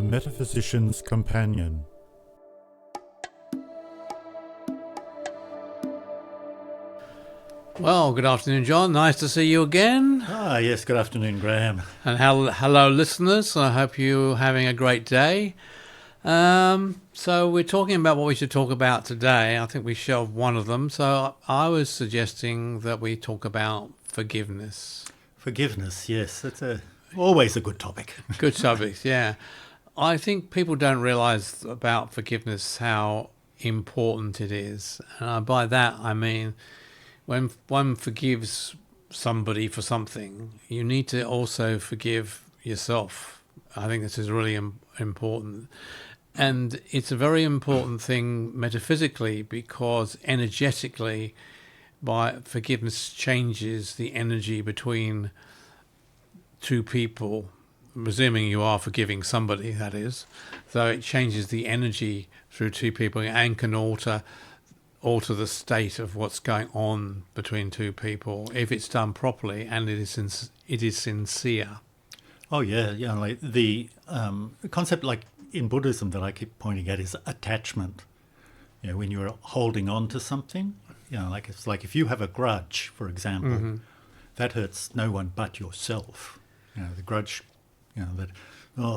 The Metaphysicians Companion. Well, good afternoon, John. Nice to see you again. Yes, good afternoon, Graham. And hello, listeners. I hope you're having a great day. So we're talking about what we should talk about today. I think we shelved one of them. So I was suggesting that we talk about forgiveness. Forgiveness, yes, that's always a good topic. Good subject, yeah. I think people don't realise about forgiveness how important it is. And by that I mean when one forgives somebody for something, you need to also forgive yourself. I think this is really important. And it's a very important thing metaphysically because energetically, by forgiveness changes the energy between two people, presuming you are forgiving somebody, that is. So it changes the energy through two people and can alter the state of what's going on between two people if it's done properly and it is sincere. Oh yeah, like the concept, like in Buddhism, that I keep pointing at is attachment. You know, when you're holding on to something, like it's like if you have a grudge, for example, that hurts no one but yourself. The grudge, that,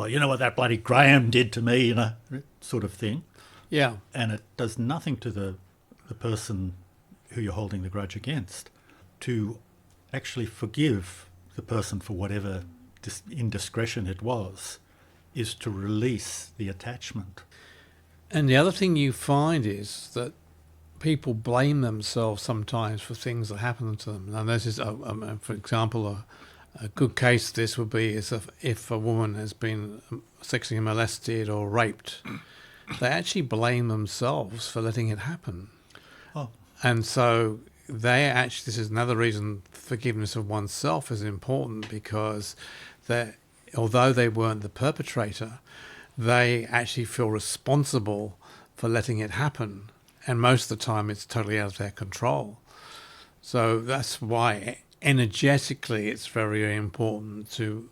you know what that bloody Graham did to me, sort of thing. Yeah. And it does nothing to the person who you're holding the grudge against. To actually forgive the person for whatever indiscretion it was is to release the attachment. And the other thing you find is that people blame themselves sometimes for things that happen to them. And this is, for example, a good case of this would be is if a woman has been sexually molested or raped, they actually blame themselves for letting it happen. Oh. And so this is another reason forgiveness of oneself is important, because although they weren't the perpetrator, they actually feel responsible for letting it happen. And most of the time it's totally out of their control. So that's why energetically it's very important to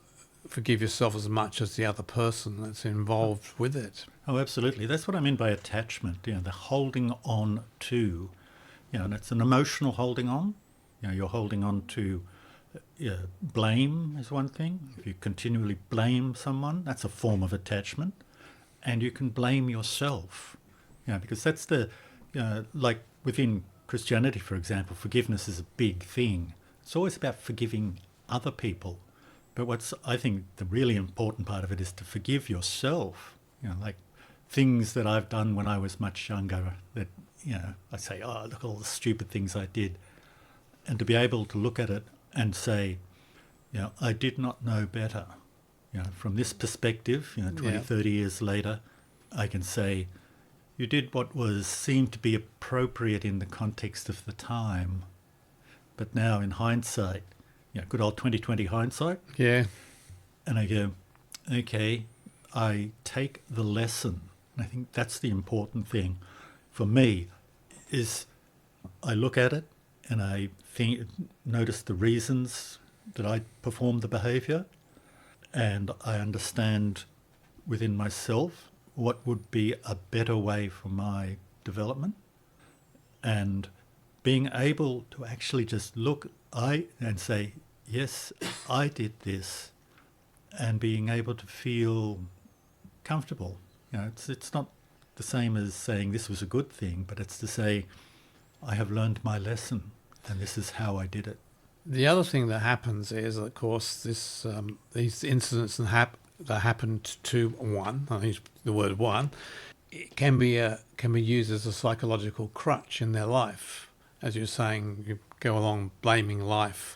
forgive yourself as much as the other person that's involved with it. Oh, absolutely. That's what I mean by attachment, the holding on to, and it's an emotional holding on. You're holding on to blame is one thing. If you continually blame someone, that's a form of attachment. And you can blame yourself, because that's like within Christianity, for example, forgiveness is a big thing. It's always about forgiving other people. But I think the really important part of it is to forgive yourself, like things that I've done when I was much younger that, I say, oh, look at all the stupid things I did. And to be able to look at it and say, I did not know better. From this perspective, 20, 30 years later, I can say, you did what seemed to be appropriate in the context of the time. But now in hindsight, good old 20/20 hindsight. Yeah. And I go, okay, I take the lesson. And I think that's the important thing for me is I look at it and I notice the reasons that I performed the behaviour, and I understand within myself what would be a better way for my development, and being able to actually just look and say, yes, I did this, and being able to feel comfortable. It's not the same as saying this was a good thing, but it's to say, I have learned my lesson, and this is how I did it. The other thing that happens is, of course, these incidents that happened to one, I use the word one, it can be used as a psychological crutch in their life. As you're saying, you go along blaming life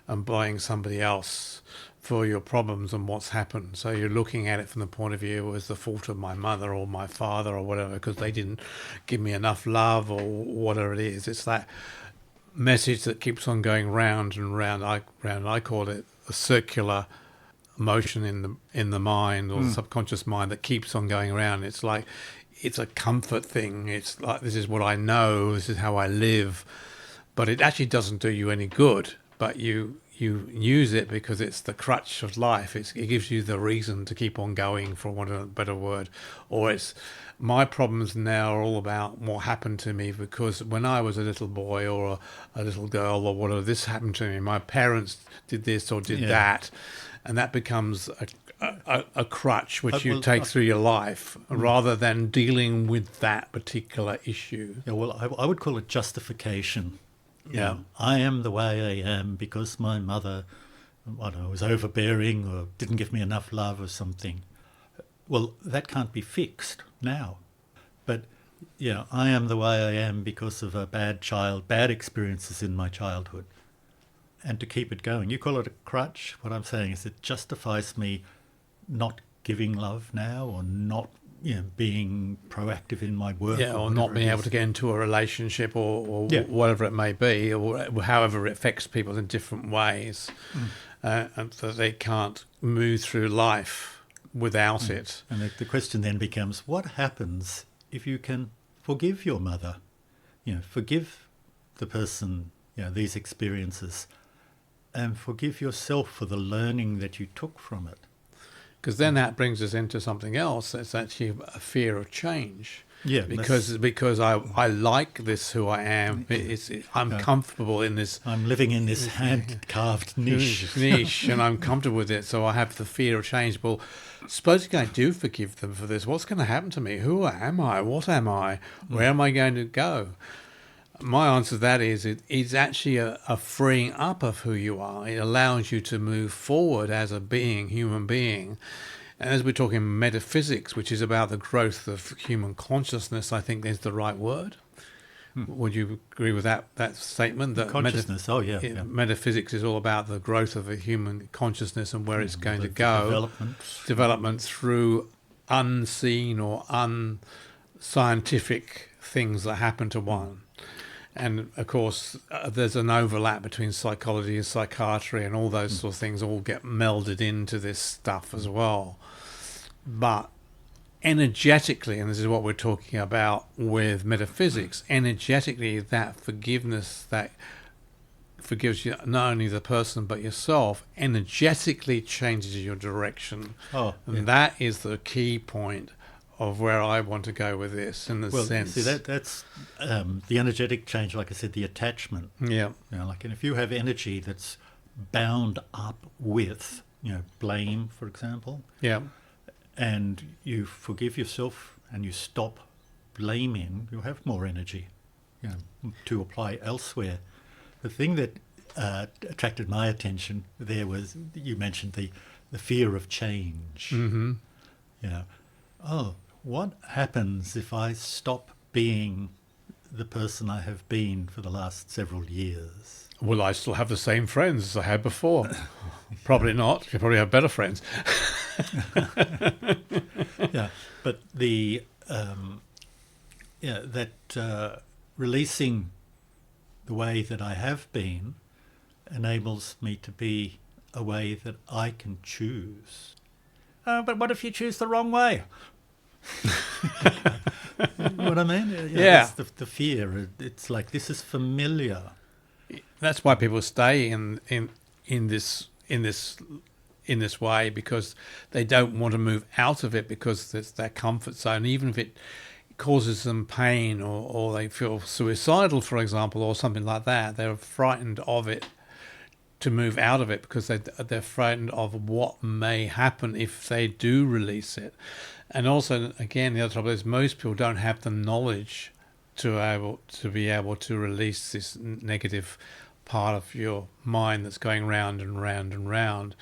and blaming somebody else for your problems and what's happened. So you're looking at it from the point of view, it was the fault of my mother or my father or whatever, because they didn't give me enough love or whatever it is. It's that message that keeps on going round and round. I call it a circular motion in the mind or the subconscious mind that keeps on going around. It's like it's a comfort thing. It's like, this is what I know, this is how I live, but it actually doesn't do you any good. But you you use it because it's the crutch of life. It gives you the reason to keep on going, for want of a better word. Or it's, my problems now are all about what happened to me because when I was a little boy or a little girl or whatever, this happened to me. My parents did this or did that. And that becomes a crutch which you take through your life rather than dealing with that particular issue. Yeah, well, I would call it justification. Yeah. I am the way I am because my mother, I don't know, was overbearing or didn't give me enough love or something. Well, that can't be fixed now. But, I am the way I am because of a bad experiences in my childhood. And to keep it going, you call it a crutch. What I'm saying is it justifies me not giving love now or not being proactive in my work. Or not being able to get into a relationship or whatever it may be, or however it affects people in different ways, and that they can't move through life without it. And the question then becomes, what happens if you can forgive your mother? Forgive the person, these experiences, and forgive yourself for the learning that you took from it. Because then that brings us into something else. It's actually a fear of change. Yeah, because I like this who I am. I'm comfortable in this. I'm living in this hand-carved niche, and I'm comfortable with it. So I have the fear of change. Well, supposing I do forgive them for this, what's going to happen to me? Who am I? What am I? Where am I going to go? My answer to that is it's actually a freeing up of who you are. It allows you to move forward as a human being. And as we're talking metaphysics, which is about the growth of human consciousness, I think is the right word. Would you agree with that statement? That consciousness, metaphysics is all about the growth of a human consciousness and where it's going to go. Development through unseen or unscientific things that happen to one. And, of course, there's an overlap between psychology and psychiatry, and all those sort of things all get melded into this stuff as well. But energetically, and this is what we're talking about with metaphysics, energetically that forgiveness that forgives you not only the person but yourself energetically changes your direction. And that is the key point of where I want to go with this, in the sense. See, that's the energetic change, like I said, the attachment. Yeah. And if you have energy that's bound up with, blame, for example. Yeah. And you forgive yourself and you stop blaming, you'll have more energy, to apply elsewhere. The thing that attracted my attention there was, you mentioned the fear of change. Mm-hmm. What happens if I stop being the person I have been for the last several years? Will I still have the same friends as I had before? Probably not. You probably have better friends. But the releasing the way that I have been enables me to be a way that I can choose. But what if you choose the wrong way? You know what I mean? That's the fear. It's like, this is familiar. That's why people stay in this way, because they don't want to move out of it, because it's their comfort zone. Even if it causes them pain or they feel suicidal, for example, or something like that, they're frightened of it, to move out of it, because they're frightened of what may happen if they do release it. And also, again, the other trouble is most people don't have the knowledge to be able to release this negative part of your mind that's going round and round and round.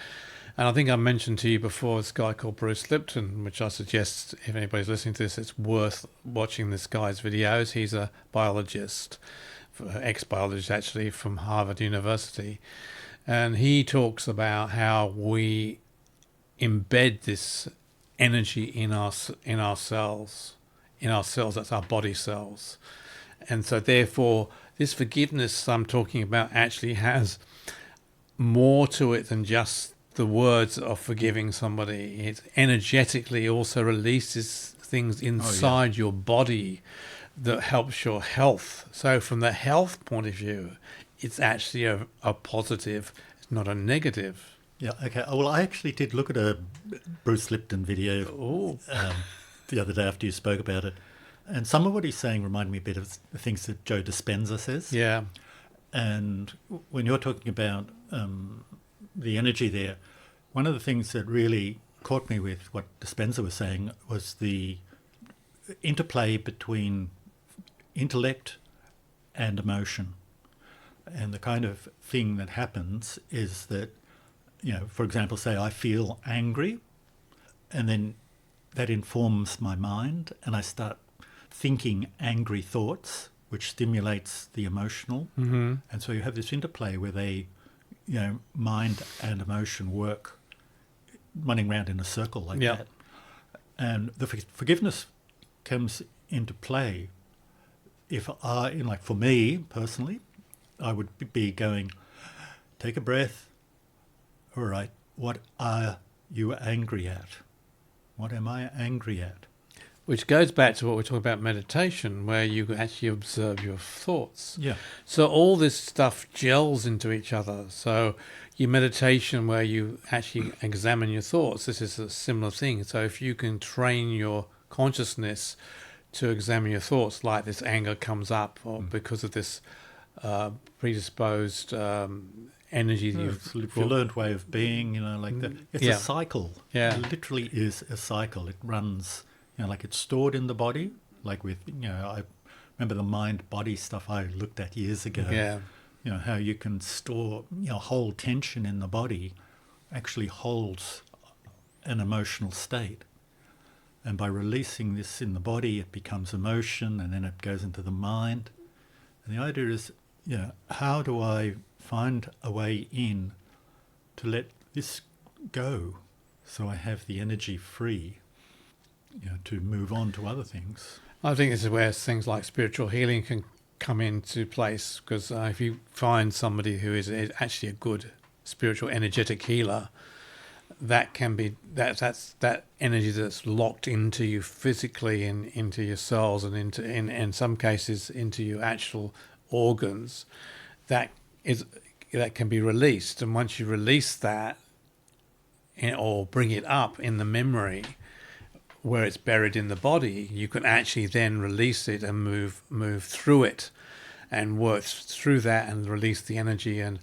And I think I mentioned to you before this guy called Bruce Lipton, which I suggest if anybody's listening to this, it's worth watching this guy's videos. He's a biologist, ex-biologist actually, from Harvard University. And he talks about how we embed this energy in our cells. That's our body cells. And so therefore this forgiveness I'm talking about actually has more to it than just the words of forgiving somebody. It energetically also releases things inside your body that helps your health. So from the health point of view, it's actually a positive. It's not a negative. Yeah, okay. Well, I actually did look at a Bruce Lipton video Oh, the other day after you spoke about it. And some of what he's saying reminded me a bit of the things that Joe Dispenza says. yeah. And when you're talking about the energy there, one of the things that really caught me with what Dispenza was saying was the interplay between intellect and emotion. And the kind of thing that happens is that, for example, say I feel angry, and then that informs my mind, and I start thinking angry thoughts, which stimulates the emotional. Mm-hmm. And so you have this interplay where they, mind and emotion work running around in a circle like that. And the forgiveness comes into play if for me personally, I would be going, take a breath. All right, what are you angry at? What am I angry at? Which goes back to what we're talking about meditation, where you actually observe your thoughts. Yeah. So all this stuff gels into each other. So your meditation where you actually examine your thoughts, this is a similar thing. So if you can train your consciousness to examine your thoughts, like this anger comes up or because of this predisposed energy that It's your learned way of being, like that. It's a cycle. Yeah. It literally is a cycle. It runs, like it's stored in the body, like with, I remember the mind-body stuff I looked at years ago. Yeah. How you can store, hold tension in the body actually holds an emotional state. And by releasing this in the body, it becomes emotion, and then it goes into the mind. And the idea is, how do I find a way in to let this go so I have the energy free, to move on to other things? I think this is where things like spiritual healing can come into place, because if you find somebody who is actually a good spiritual energetic healer, that can be that's that energy that's locked into you physically and into your cells and in some cases into your actual organs, that can be released. And once you release that or bring it up in the memory where it's buried in the body, you can actually then release it and move through it and work through that and release the energy and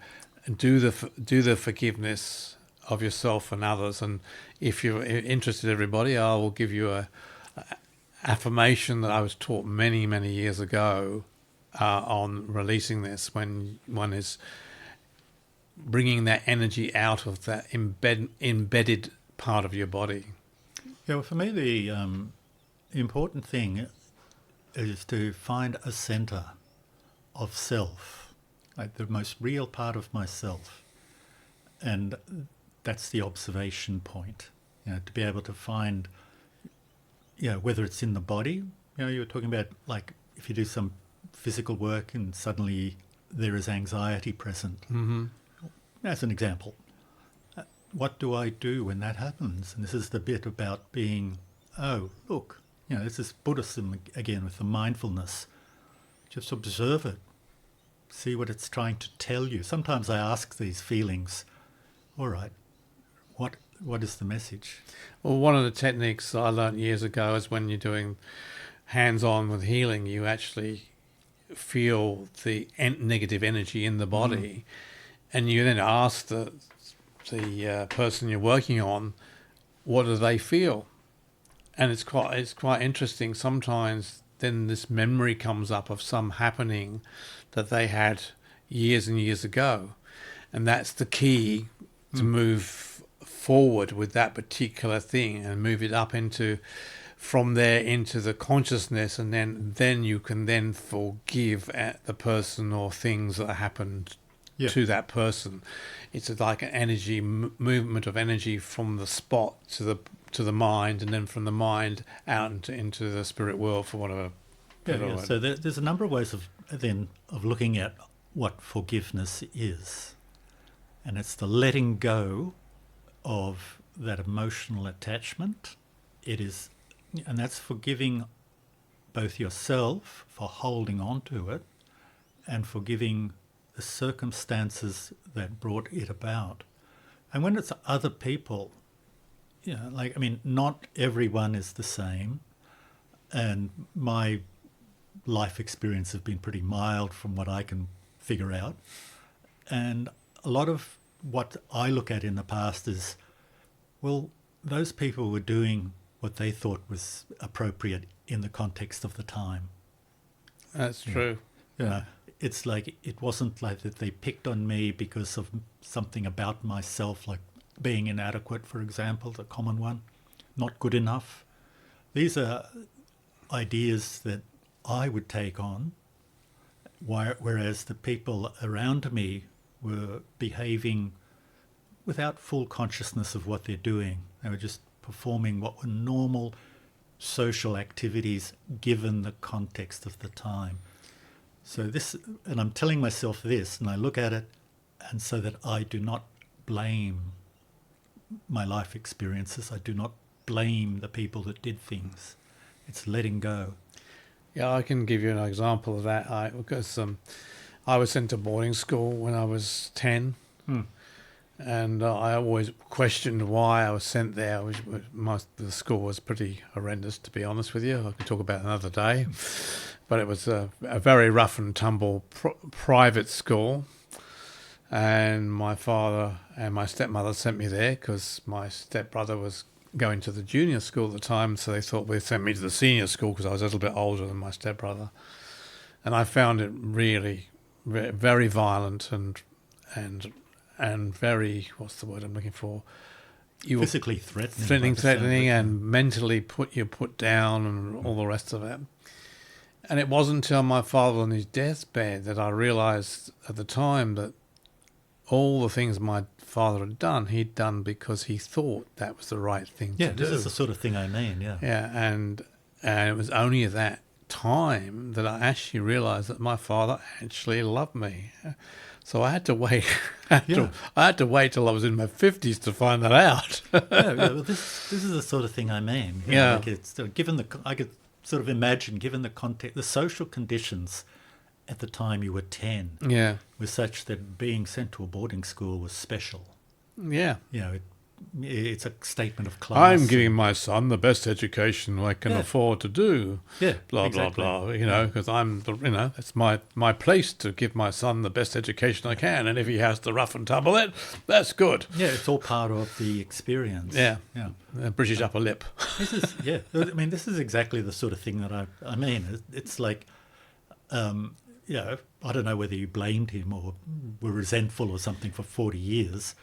do the forgiveness of yourself and others. And if you're interested, everybody, I will give you a affirmation that I was taught many years ago on releasing this, when one is bringing that energy out of that embedded part of your body. Yeah, well, for me, the important thing is to find a center of self, like the most real part of myself. And that's the observation point, to be able to find, whether it's in the body, you were talking about, like, if you do some physical work and suddenly there is anxiety present. Mm-hmm. As an example, what do I do when that happens? And this is the bit about being, look, this is Buddhism again with the mindfulness. Just observe it. See what it's trying to tell you. Sometimes I ask these feelings, all right, what is the message? Well, one of the techniques I learned years ago is when you're doing hands-on with healing, you actually feel the negative energy in the body, and you then ask the person you're working on, what do they feel? And it's quite interesting. Sometimes then this memory comes up of some happening that they had years and years ago, and that's the key to move forward with that particular thing and move it up from there into the consciousness, and then you can then forgive the person or things that happened to that person. It's like an energy movement of energy from the spot to the mind, and then from the mind out into the spirit world, for whatever. Yeah. So there's a number of ways of looking at what forgiveness is, and it's the letting go of that emotional attachment. It is, and that's forgiving both yourself for holding on to it, and forgiving the the circumstances that brought it about. And when it's other people, not everyone is the same. And my life experience has been pretty mild from what I can figure out. And a lot of what I look at in the past is, well, those people were doing what they thought was appropriate in the context of the time. That's true. It's like it wasn't like that they picked on me because of something about myself, like being inadequate, for example, the common one, not good enough. These are ideas that I would take on, whereas the people around me were behaving without full consciousness of what they're doing. They were just performing what were normal social activities given the context of the time. So this, and I'm telling myself this, and I look at it, and so that I do not blame my life experiences, I do not blame the people that did things. It's letting go. Yeah, I can give you an example of that. Because I was sent to boarding school when I was 10, and I always questioned why I was sent there. The school was pretty horrendous, to be honest with you. I could talk about it another day. But it was a very rough and tumble private school. And my father and my stepmother sent me there because my stepbrother was going to the junior school at the time, so they thought they'd send me to the senior school because I was a little bit older than my stepbrother. And I found it really very violent and very, what's the word I'm looking for? Physically threatening. Threatening, and mentally put down and all the rest of it. And it wasn't until my father was on his deathbed that I realised at the time that all the things my father had done, he'd done because he thought that was the right thing to do. Yeah, this is the sort of thing I mean, yeah. Yeah, and it was only at that time that I actually realised that my father actually loved me. So I had to wait. I had to wait till I was in my 50s to find that out. Well, this is the sort of thing I mean. Like it's I could sort of imagine, given the context, the social conditions at the time you were 10 were such that being sent to a boarding school was special. Yeah. It's a statement of class. I'm giving my son the best education I can afford to do. Yeah, blah, exactly. blah, blah, because it's my place to give my son the best education I can. And if he has to rough and tumble it, that's good. Yeah, it's all part of the experience. Yeah. British upper lip. This is exactly the sort of thing that I mean. It's like, I don't know whether you blamed him or were resentful or something for 40 years.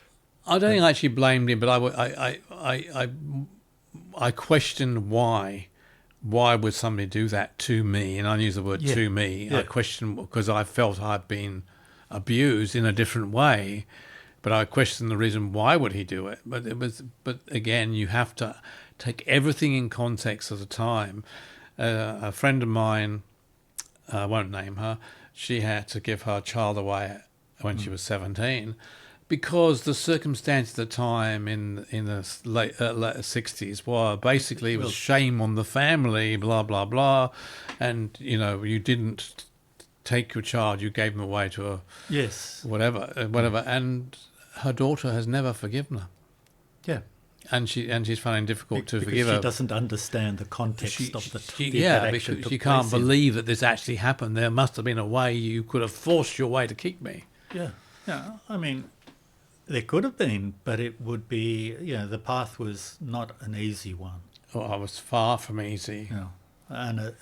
I don't think I actually blamed him, but I questioned why. Why would somebody do that to me? And I use the word to me. I questioned because I felt I'd been abused in a different way, but I questioned the reason why would he do it. But again, you have to take everything in context at the time. A friend of mine, I won't name her, she had to give her child away when she was 17. Because the circumstance at the time in the late 60s were basically it was shame on the family, blah, blah, blah. And, you didn't take your child, you gave him away to a... Yes. Whatever. And her daughter has never forgiven her. Yeah. And she's finding it difficult to forgive her. She doesn't understand the context of the because she can't believe that this actually happened. There must have been a way you could have forced your way to keep me. Yeah. I mean... There could have been, but it would be, the path was not an easy one. Oh, I was far from easy. And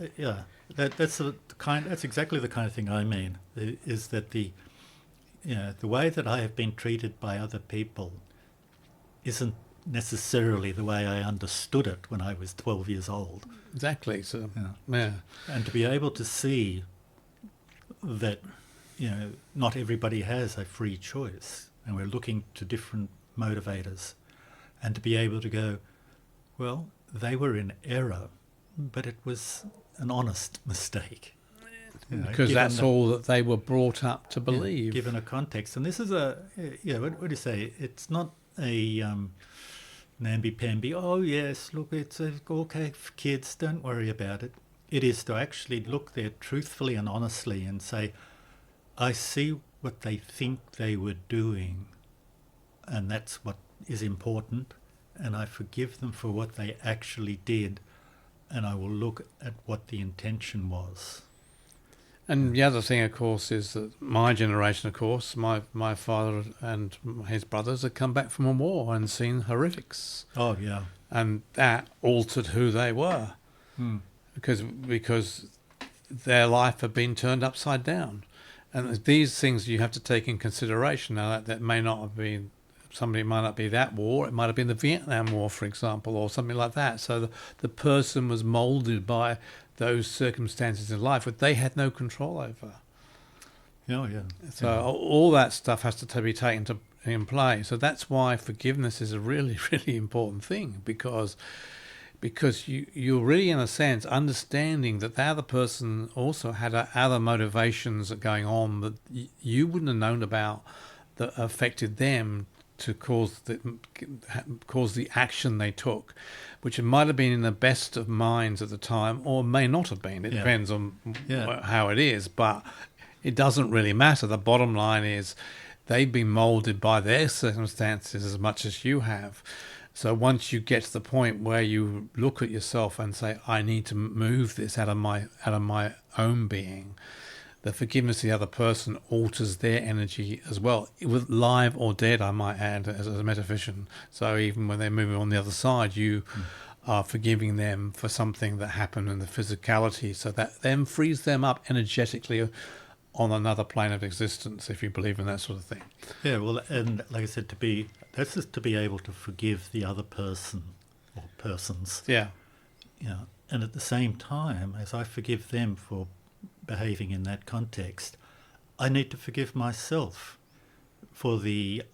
that's exactly the kind of thing I mean. Is that the way that I have been treated by other people isn't necessarily the way I understood it when I was 12 years old. Exactly. So and to be able to see that not everybody has a free choice. And we're looking to different motivators. And to be able to go, well, they were in error, but it was an honest mistake. Because that's all that they were brought up to believe. Given a context. And this is what do you say? It's not a namby-pamby, oh yes, look, it's okay, kids, don't worry about it. It is to actually look there truthfully and honestly and say, I see what they think they were doing, and that's what is important, and I forgive them for what they actually did, and I will look at what the intention was. And the other thing, of course, is that my generation, of course, my father and his brothers had come back from a war and seen horrifics. Oh, yeah. And that altered who they were, because their life had been turned upside down. And these things you have to take in consideration. Now, that may not have been, somebody might not be that war, it might have been the Vietnam War, for example, or something like that. So the person was moulded by those circumstances in life that they had no control over. Oh, yeah. So all that stuff has to be taken in play. So that's why forgiveness is a really, really important thing, because you're really, in a sense, understanding that the other person also had other motivations going on that you wouldn't have known about that affected them to cause the action they took, which might have been in the best of minds at the time or may not have been. It depends on how it is, but it doesn't really matter. The bottom line is they've been molded by their circumstances as much as you have. So once you get to the point where you look at yourself and say, I need to move this out of my own being, the forgiveness of the other person alters their energy as well, with live or dead, I might add, as a metaphysician. So even when they're moving on the other side, you are forgiving them for something that happened in the physicality. So that then frees them up energetically on another plane of existence, if you believe in that sort of thing. Yeah, well, and like I said, that's just to be able to forgive the other person or persons. Yeah. Yeah, and at the same time, as I forgive them for behaving in that context, I need to forgive myself for the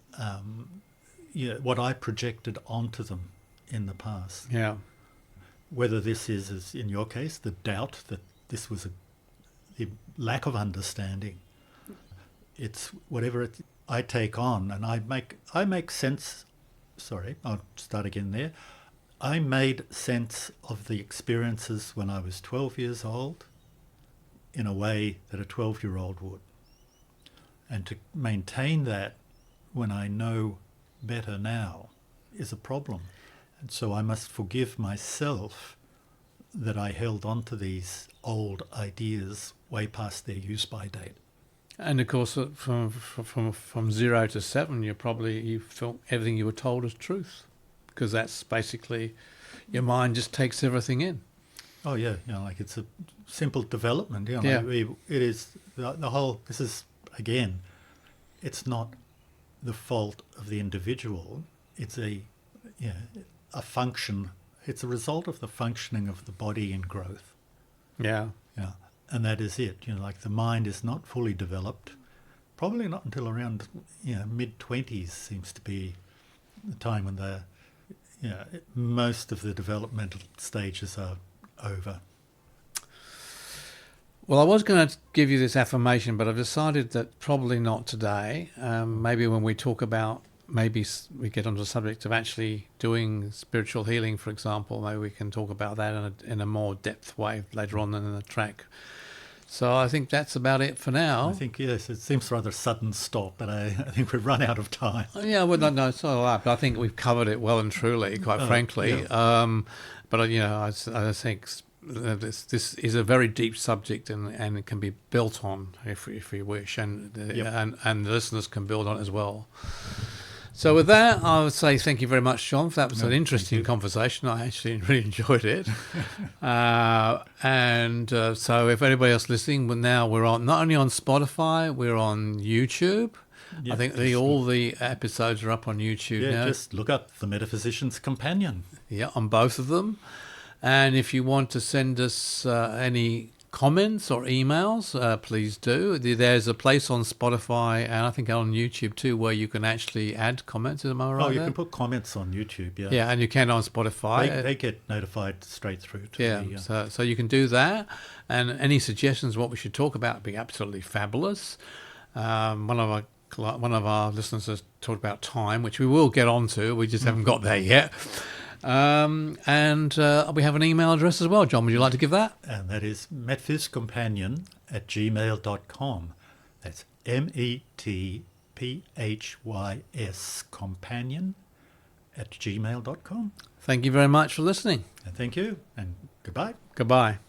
what I projected onto them in the past. Yeah. Whether this is, as in your case, the doubt that this was the lack of understanding. It's whatever I take on, and I make sense. Sorry, I'll start again there. I made sense of the experiences when I was 12 years old in a way that a 12-year-old would. And to maintain that when I know better now is a problem. And so I must forgive myself that I held on to these old ideas way past their use-by date. And of course, from 0 to 7, you felt everything you were told as truth, because that's basically your mind just takes everything in. Oh yeah, like it's a simple development. Like it is the whole. This is again, it's not the fault of the individual. It's a function. It's a result of the functioning of the body in growth. Yeah. Yeah, and that is it. Like the mind is not fully developed. Probably not until around mid-20s seems to be the time when most of the developmental stages are over. Well, I was going to give you this affirmation, but I've decided that probably not today. Maybe when we talk about, maybe we get onto the subject of actually doing spiritual healing, for example, maybe we can talk about that in a more depth way later on in the track. So I think that's about it for now. I think, yes, it seems rather sudden stop, but I think we've run out of time. Yeah, well, no, it's all right, but I think we've covered it well and truly, quite frankly. Yeah. But I think this is a very deep subject, and it can be built on if we wish, and the listeners can build on it as well. So with that, I would say thank you very much, John. That was an interesting conversation. I actually really enjoyed it. So if anybody else listening, we're on not only on Spotify, we're on YouTube. I think all the episodes are up on YouTube now. Just look up the Metaphysicians Companion. Yeah, on both of them. And if you want to send us any comments or emails, please do. There's a place on Spotify and I think on YouTube too where you can actually add comments. Am I right? Oh, you can put comments on YouTube, yeah. Yeah, and you can on Spotify. They get notified straight through to me. So you can do that. And any suggestions what we should talk about would be absolutely fabulous. One of our listeners has talked about time, which we will get onto. We just haven't got there yet. And we have an email address as well. John, would you like to give that? And that is metaphyscompanion@gmail.com. That's METPHYS companion @gmail.com. Thank you very much for listening. And thank you, and goodbye. Goodbye.